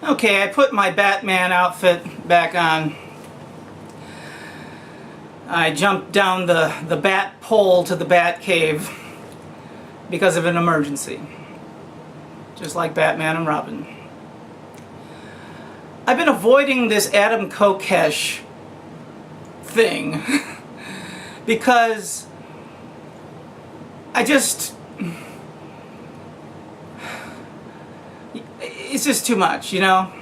Okay, I put my Batman outfit back on. I jumped down the bat pole to the bat cave because of an emergency. Just like Batman and Robin. I've been avoiding this Adam Kokesh thing because it's just too much, you know?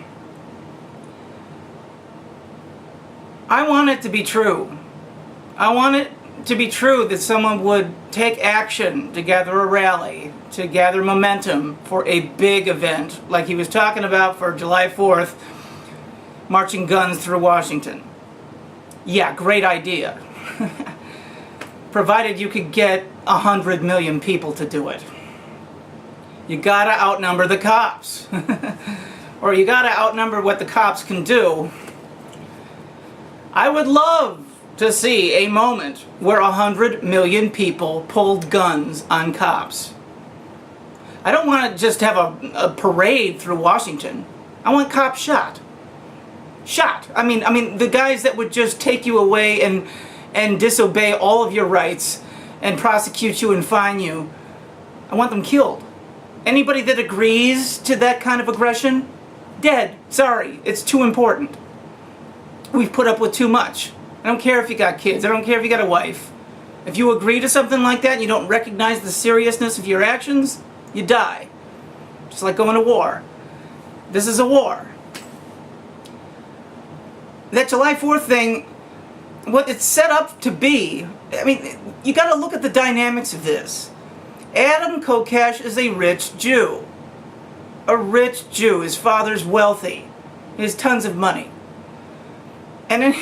I want it to be true. I want it to be true that someone would take action to gather a rally, to gather momentum for a big event, like he was talking about for July 4th, marching guns through Washington. Yeah, great idea. Provided you could get 100 million people to do it. You gotta outnumber the cops. Or you gotta outnumber what the cops can do. I would love to see a moment where 100 million people pulled guns on cops. I don't want to just have a parade through Washington. I want cops shot. Shot. I mean, the guys that would just take you away and disobey all of your rights and prosecute you and fine you. I want them killed. Anybody that agrees to that kind of aggression, dead. Sorry, it's too important. We've put up with too much. I don't care if you got kids. I don't care if you got a wife. If you agree to something like that and you don't recognize the seriousness of your actions, you die. Just like going to war. This is a war. That July 4th thing, what it's set up to be, I mean, you got to look at the dynamics of this. Adam Kokesh is a rich Jew. A rich Jew. His father's wealthy. He has tons of money. And then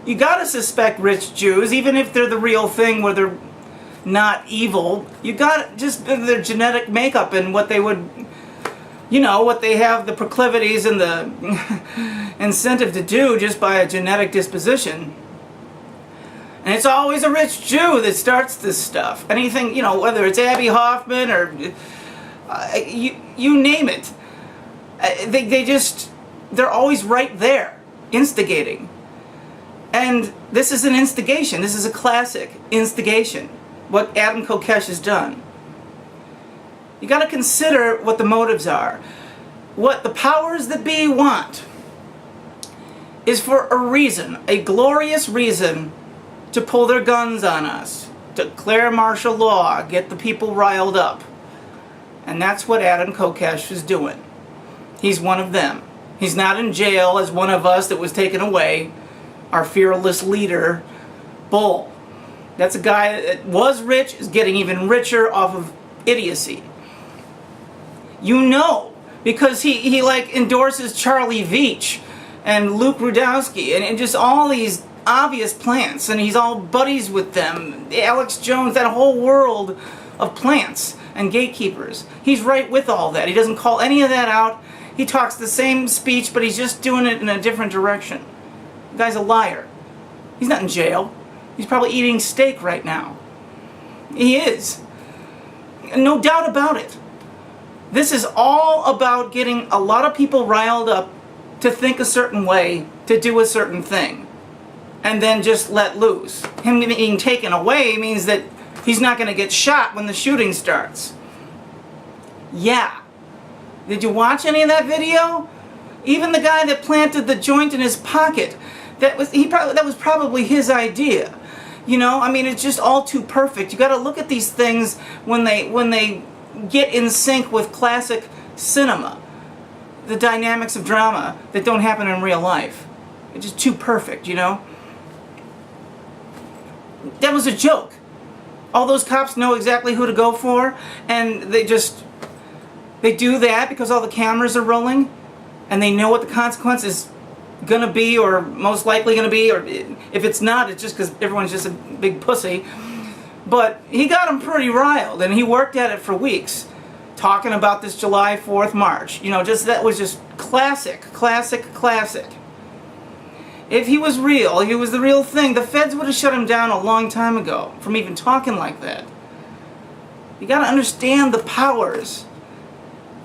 you gotta suspect rich Jews, even if they're the real thing where they're not evil. You got just their genetic makeup and what they would, you know, what they have the proclivities and the incentive to do just by a genetic disposition. And it's always a rich Jew that starts this stuff. Anything, you know, whether it's Abby Hoffman or you name it. They're always right there, instigating. And this is an instigation. This is a classic instigation. What Adam Kokesh has done. You got to consider what the motives are. What the powers that be want is for a reason, a glorious reason, to pull their guns on us, declare martial law, get the people riled up. And that's what Adam Kokesh is doing. He's one of them. He's not in jail as one of us that was taken away. Our fearless leader, Bull. That's a guy that was rich, is getting even richer off of idiocy. You know, because he like endorses Charlie Veach and Luke Rudowski and just all these obvious plants, and he's all buddies with them. Alex Jones, that whole world of plants and gatekeepers. He's right with all that. He doesn't call any of that out. He talks the same speech, but he's just doing it in a different direction. The guy's a liar. He's not in jail. He's probably eating steak right now. He is. No doubt about it. This is all about getting a lot of people riled up to think a certain way, to do a certain thing, and then just let loose. Him being taken away means that he's not going to get shot when the shooting starts. Yeah. Did you watch any of that video? Even the guy that planted the joint in his pocket, that was probably his idea. You know, I mean, it's just all too perfect. You got to look at these things when they get in sync with classic cinema. The dynamics of drama that don't happen in real life. It's just too perfect, you know? That was a joke. All those cops know exactly who to go for, and they do that because all the cameras are rolling, and they know what the consequence is going to be, or most likely going to be, or if it's not, it's just because everyone's just a big pussy. But he got him pretty riled, and he worked at it for weeks, talking about this July 4th march. You know, that was just classic. If he was real, if he was the real thing, the feds would have shut him down a long time ago from even talking like that. You got to understand the powers.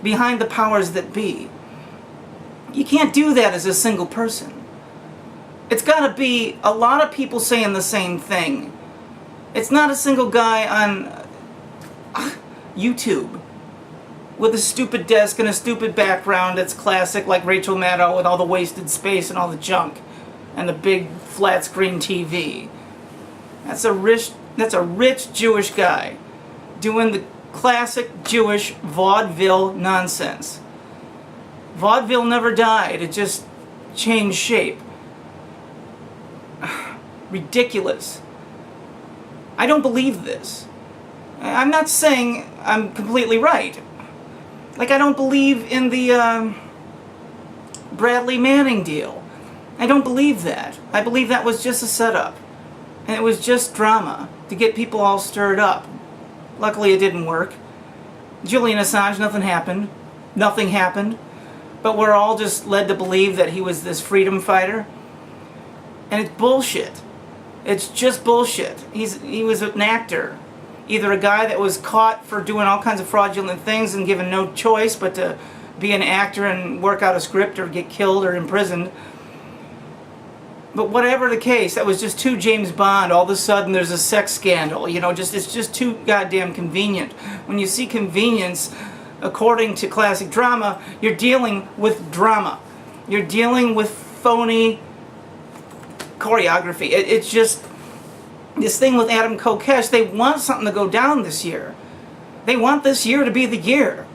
behind the powers that be. You can't do that as a single person. It's got to be a lot of people saying the same thing. It's not a single guy on YouTube with a stupid desk and a stupid background that's classic, like Rachel Maddow, with all the wasted space and all the junk and the big flat screen TV. That's a rich Jewish guy doing the classic Jewish vaudeville nonsense. Vaudeville never died, it just changed shape. Ridiculous. I don't believe this. I'm not saying I'm completely right. Like, I don't believe in the Bradley Manning deal. I don't believe that. I believe that was just a setup. And it was just drama to get people all stirred up. Luckily it didn't work. Julian Assange, nothing happened. Nothing happened. But we're all just led to believe that he was this freedom fighter. And it's bullshit. It's just bullshit. He was an actor. Either a guy that was caught for doing all kinds of fraudulent things and given no choice but to be an actor and work out a script or get killed or imprisoned. But whatever the case, that was just too James Bond. All of a sudden there's a sex scandal. You know, it's just too goddamn convenient. When you see convenience, according to classic drama, you're dealing with drama. You're dealing with phony choreography. It's just this thing with Adam Kokesh. They want something to go down this year. They want this year to be the year.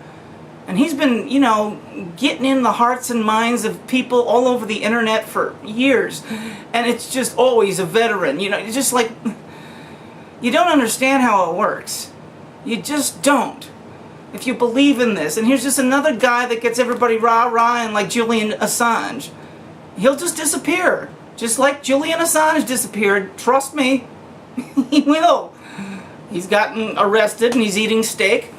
And he's been, you know, getting in the hearts and minds of people all over the internet for years. And it's just always a veteran. You know, it's just like, you don't understand how it works. You just don't. If you believe in this. And here's just another guy that gets everybody rah-rahing like Julian Assange. He'll just disappear. Just like Julian Assange disappeared. Trust me. He will. He's gotten arrested and he's eating steak.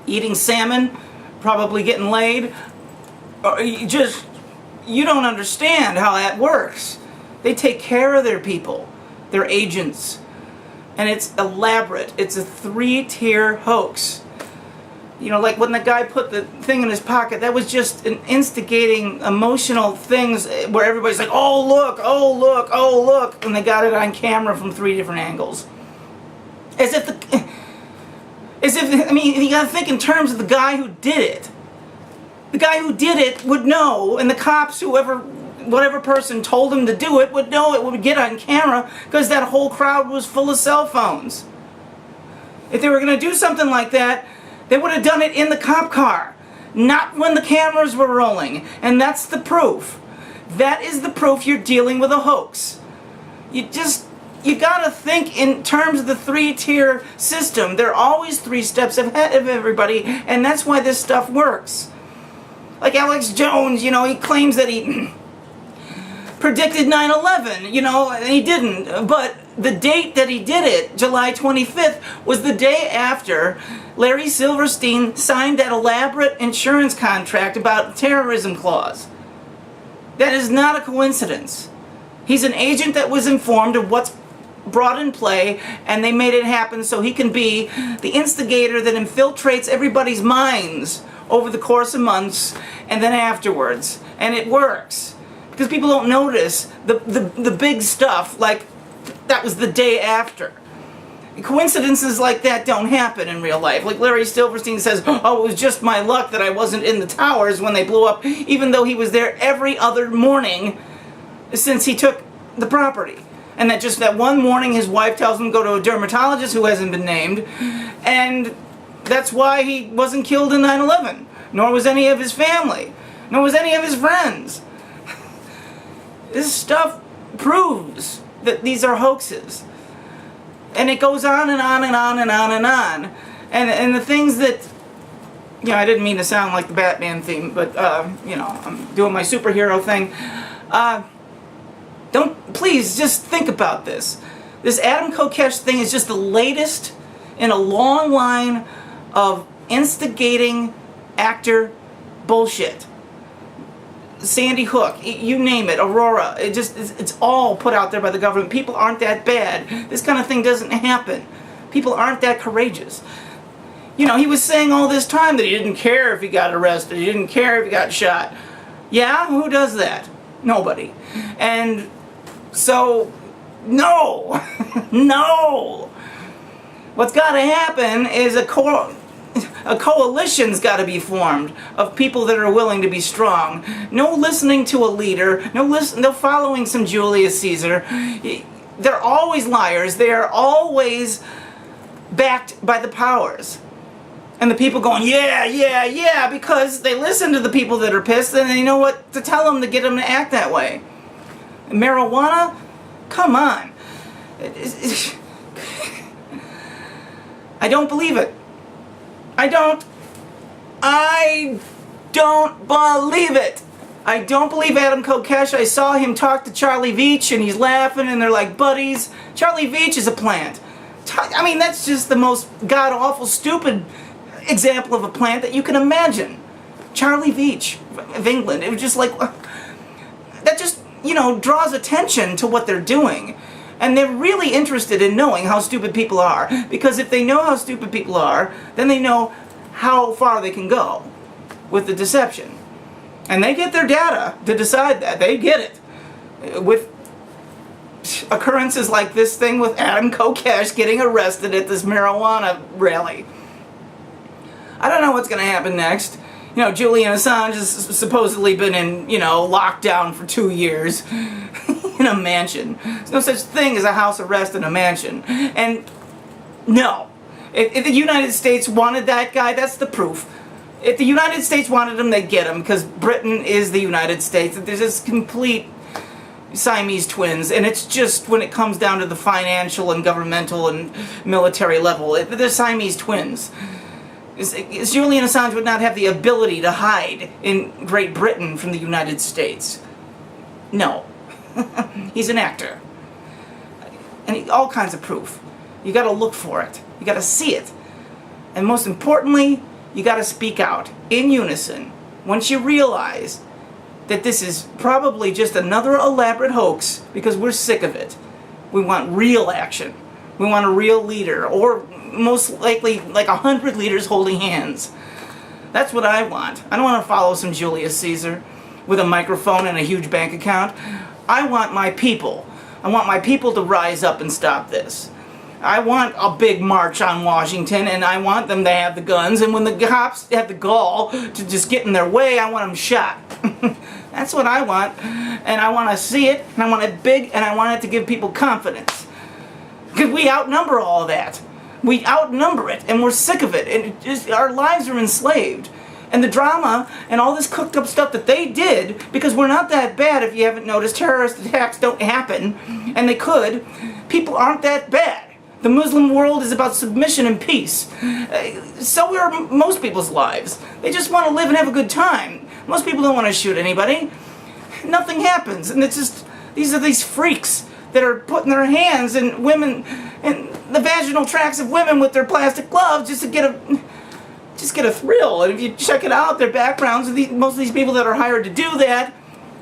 Eating salmon. Probably getting laid. You don't understand how that works. They take care of their people. Their agents. And it's elaborate. It's a 3-tier hoax. You know, like when the guy put the thing in his pocket, that was just an instigating emotional things where everybody's like, oh look, oh look, oh look, and they got it on camera from 3 different angles. I mean, you gotta think in terms of the guy who did it. The guy who did it would know, and the cops, whatever person told him to do it, would know it would get on camera, because that whole crowd was full of cell phones. If they were gonna do something like that, they would have done it in the cop car, not when the cameras were rolling. And that's the proof. That is the proof you're dealing with a hoax. You gotta think in terms of the 3-tier system. They're always 3 steps ahead of everybody, and that's why this stuff works. Like Alex Jones, you know, he claims that he predicted 9/11, you know, and he didn't. But the date that he did it, July 25th, was the day after Larry Silverstein signed that elaborate insurance contract about terrorism clause. That is not a coincidence. He's an agent that was informed of what's brought in play, and they made it happen so he can be the instigator that infiltrates everybody's minds over the course of months and then afterwards. And it works. Because people don't notice the big stuff, like that was the day after. Coincidences like that don't happen in real life. Like Larry Silverstein says, oh, it was just my luck that I wasn't in the towers when they blew up, even though he was there every other morning since he took the property. And that just that one morning his wife tells him to go to a dermatologist who hasn't been named, and that's why he wasn't killed in 9/11. Nor was any of his family. Nor was any of his friends. This stuff proves that these are hoaxes. And it goes on and on and on and on and on. And the things that, you know, I didn't mean to sound like the Batman theme, but, you know, I'm doing my superhero thing. Please, just think about this. This Adam Kokesh thing is just the latest in a long line of instigating actor bullshit. Sandy Hook, you name it, Aurora, it's all put out there by the government. People aren't that bad. This kind of thing doesn't happen. People aren't that courageous. You know, he was saying all this time that he didn't care if he got arrested, he didn't care if he got shot. Yeah, who does that? Nobody. And so, no, no. What's got to happen is a coalition's got to be formed of people that are willing to be strong. No listening to a leader, no following some Julius Caesar. They're always liars. They are always backed by the powers. And the people going, yeah, yeah, yeah, because they listen to the people that are pissed and they know what to tell them to get them to act that way. Marijuana? Come on. I don't believe it. I don't believe it. I don't believe Adam Kokesh. I saw him talk to Charlie Veach and he's laughing and they're like buddies. Charlie Veach is a plant. I mean, that's just the most god-awful, stupid example of a plant that you can imagine. Charlie Veach of England. It was just like, that just, you know, draws attention to what they're doing. And they're really interested in knowing how stupid people are. Because if they know how stupid people are, then they know how far they can go with the deception. And they get their data to decide that. They get it. With occurrences like this thing with Adam Kokesh getting arrested at this marijuana rally. I don't know what's going to happen next. You know, Julian Assange has supposedly been in, you know, lockdown for 2 years in a mansion. There's no such thing as a house arrest in a mansion. And no. If the United States wanted that guy, that's the proof. If the United States wanted him, they'd get him, because Britain is the United States. There's this complete Siamese twins, and it's just when it comes down to the financial and governmental and military level, they're Siamese twins. Julian Assange would not have the ability to hide in Great Britain from the United States. No. He's an actor. And all kinds of proof. You gotta look for it. You gotta see it. And most importantly, you gotta speak out in unison once you realize that this is probably just another elaborate hoax, because we're sick of it. We want real action. We want a real leader, or most likely like 100 leaders holding hands. That's what I want. I don't want to follow some Julius Caesar with a microphone and a huge bank account. I want my people. I want my people to rise up and stop this. I want a big march on Washington, and I want them to have the guns, and when the cops have the gall to just get in their way, I want them shot. That's what I want, and I want to see it, and I want it big, and I want it to give people confidence. Because we outnumber all of that. We outnumber it, and we're sick of it, and our lives are enslaved. And the drama and all this cooked up stuff that they did, because we're not that bad if you haven't noticed. Terrorist attacks don't happen, and they could. People aren't that bad. The Muslim world is about submission and peace. So are most people's lives. They just want to live and have a good time. Most people don't want to shoot anybody. Nothing happens, and it's just, these are these freaks that are putting their hands in women, and the vaginal tracts of women with their plastic gloves just to get a thrill. And if you check it out, their backgrounds, most of these people that are hired to do that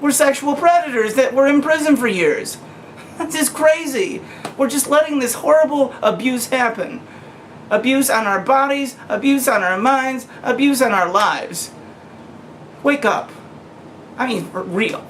were sexual predators that were in prison for years. That's just crazy. We're just letting this horrible abuse happen. Abuse on our bodies, abuse on our minds, abuse on our lives. Wake up. I mean, for real.